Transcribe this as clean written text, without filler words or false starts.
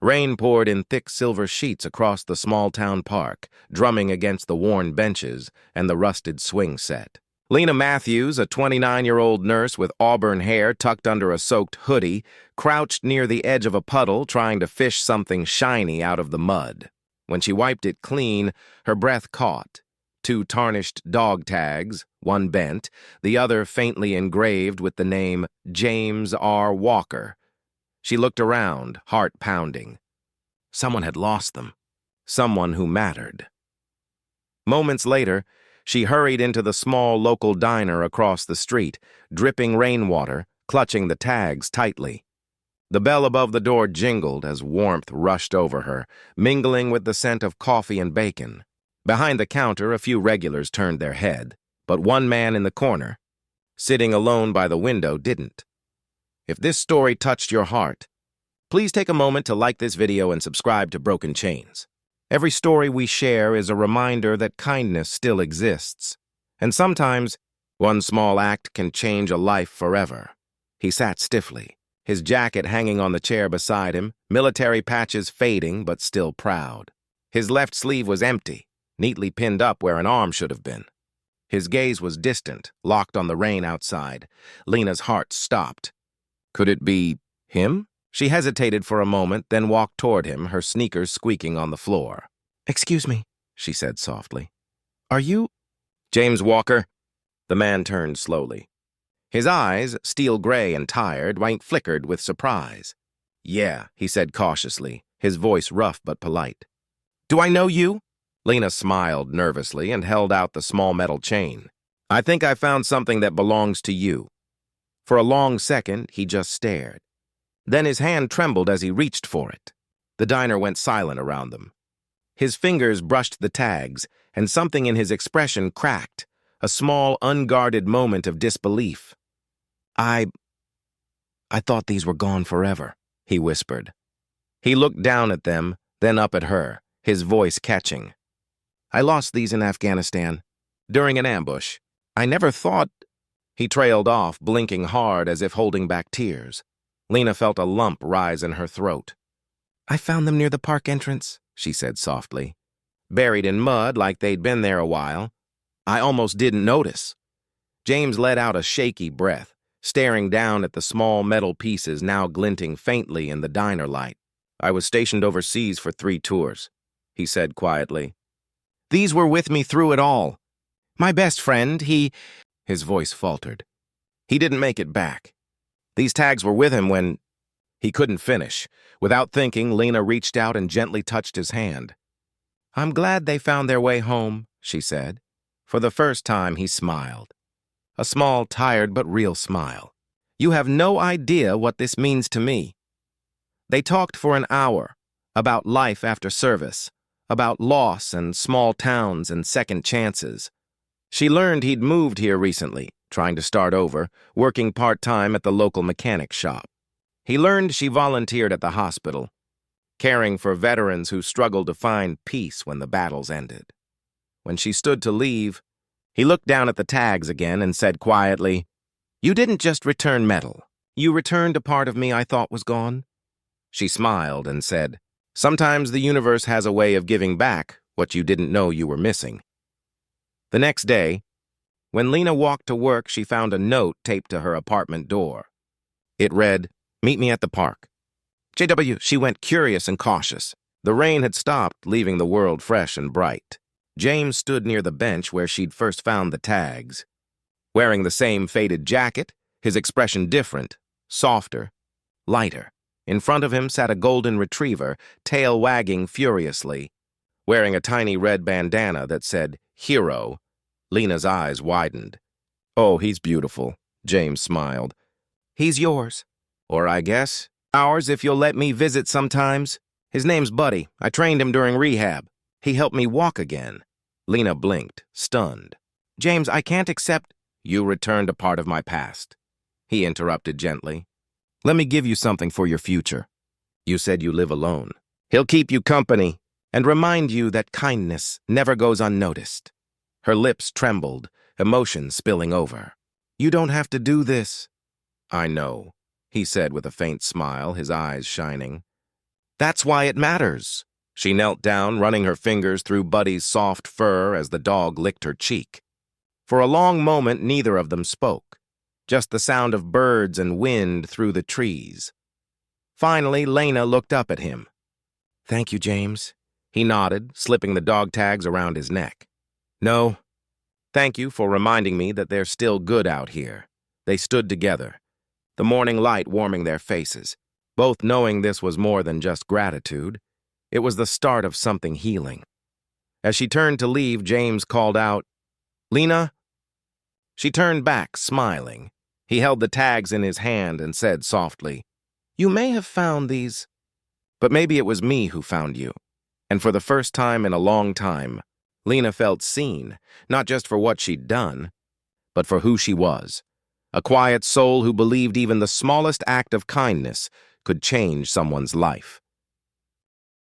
Rain poured in thick silver sheets across the small-town park, drumming against the worn benches and the rusted swing set. Lena Matthews, a 29-year-old nurse with auburn hair tucked under a soaked hoodie, crouched near the edge of a puddle trying to fish something shiny out of the mud. When she wiped it clean, her breath caught. 2 tarnished dog tags, one bent, the other faintly engraved with the name James R. Walker. She looked around, heart pounding. Someone had lost them. Someone who mattered. Moments later, she hurried into the small local diner across the street, dripping rainwater, clutching the tags tightly. The bell above the door jingled as warmth rushed over her, mingling with the scent of coffee and bacon. Behind the counter, a few regulars turned their head, but one man in the corner, sitting alone by the window, didn't. If this story touched your heart, please take a moment to like this video and subscribe to Broken Chains. Every story we share is a reminder that kindness still exists, and sometimes one small act can change a life forever. He sat stiffly, his jacket hanging on the chair beside him, military patches fading but still proud. His left sleeve was empty, neatly pinned up where an arm should have been. His gaze was distant, locked on the rain outside. Lena's heart stopped. Could it be him? She hesitated for a moment, then walked toward him, her sneakers squeaking on the floor. "Excuse me," she said softly. "Are you—" "James Walker?" The man turned slowly. His eyes, steel gray and tired, flickered with surprise. "Yeah," he said cautiously, his voice rough but polite. "Do I know you?" Lena smiled nervously and held out the small metal chain. "I think I found something that belongs to you." For a long second, he just stared. Then his hand trembled as he reached for it. The diner went silent around them. His fingers brushed the tags, and something in his expression cracked, a small, unguarded moment of disbelief. I thought these were gone forever," he whispered. He looked down at them, then up at her, his voice catching. "I lost these in Afghanistan, during an ambush. I never thought—" He trailed off, blinking hard as if holding back tears. Lena felt a lump rise in her throat. "I found them near the park entrance," she said softly. "Buried in mud like they'd been there a while. I almost didn't notice." James let out a shaky breath, staring down at the small metal pieces now glinting faintly in the diner light. "I was stationed overseas for 3 tours," he said quietly. "These were with me through it all. My best friend, His voice faltered. "He didn't make it back. These tags were with him when—" He couldn't finish. Without thinking, Lena reached out and gently touched his hand. "I'm glad they found their way home," she said. For the first time, he smiled. A small, tired but real smile. "You have no idea what this means to me." They talked for an hour, about life after service, about loss and small towns and second chances. She learned he'd moved here recently, trying to start over, working part-time at the local mechanic shop. He learned she volunteered at the hospital, caring for veterans who struggled to find peace when the battles ended. When she stood to leave, he looked down at the tags again and said quietly, "You didn't just return metal. You returned a part of me I thought was gone." She smiled and said, "Sometimes the universe has a way of giving back what you didn't know you were missing." The next day, when Lena walked to work, she found a note taped to her apartment door. It read, "Meet me at the park." JW, she went curious and cautious. The rain had stopped, leaving the world fresh and bright. James stood near the bench where she'd first found the tags. Wearing the same faded jacket, his expression different, softer, lighter. In front of him sat a golden retriever, tail wagging furiously. Wearing a tiny red bandana that said, "Hero," Lena's eyes widened. "Oh, he's beautiful," James smiled. "He's yours. Or I guess, ours if you'll let me visit sometimes. His name's Buddy. I trained him during rehab. He helped me walk again." Lena blinked, stunned. "James, I can't accept—" "You returned a part of my past," he interrupted gently. "Let me give you something for your future. You said you live alone. He'll keep you company and remind you that kindness never goes unnoticed." Her lips trembled, emotion spilling over. "You don't have to do this." "I know," he said with a faint smile, his eyes shining. That's why it matters. She knelt down, running her fingers through Buddy's soft fur as the dog licked her cheek. For a long moment, neither of them spoke, just the sound of birds and wind through the trees. Finally, Lena looked up at him. "Thank you, James." He nodded, slipping the dog tags around his neck. "No, thank you for reminding me that they're still good out here." They stood together, the morning light warming their faces, both knowing this was more than just gratitude. It was the start of something healing. As she turned to leave, James called out, "Lena?" She turned back, smiling. He held the tags in his hand and said softly, "You may have found these, but maybe it was me who found you." And for the first time in a long time, Lena felt seen, not just for what she'd done, but for who she was. A quiet soul who believed even the smallest act of kindness could change someone's life.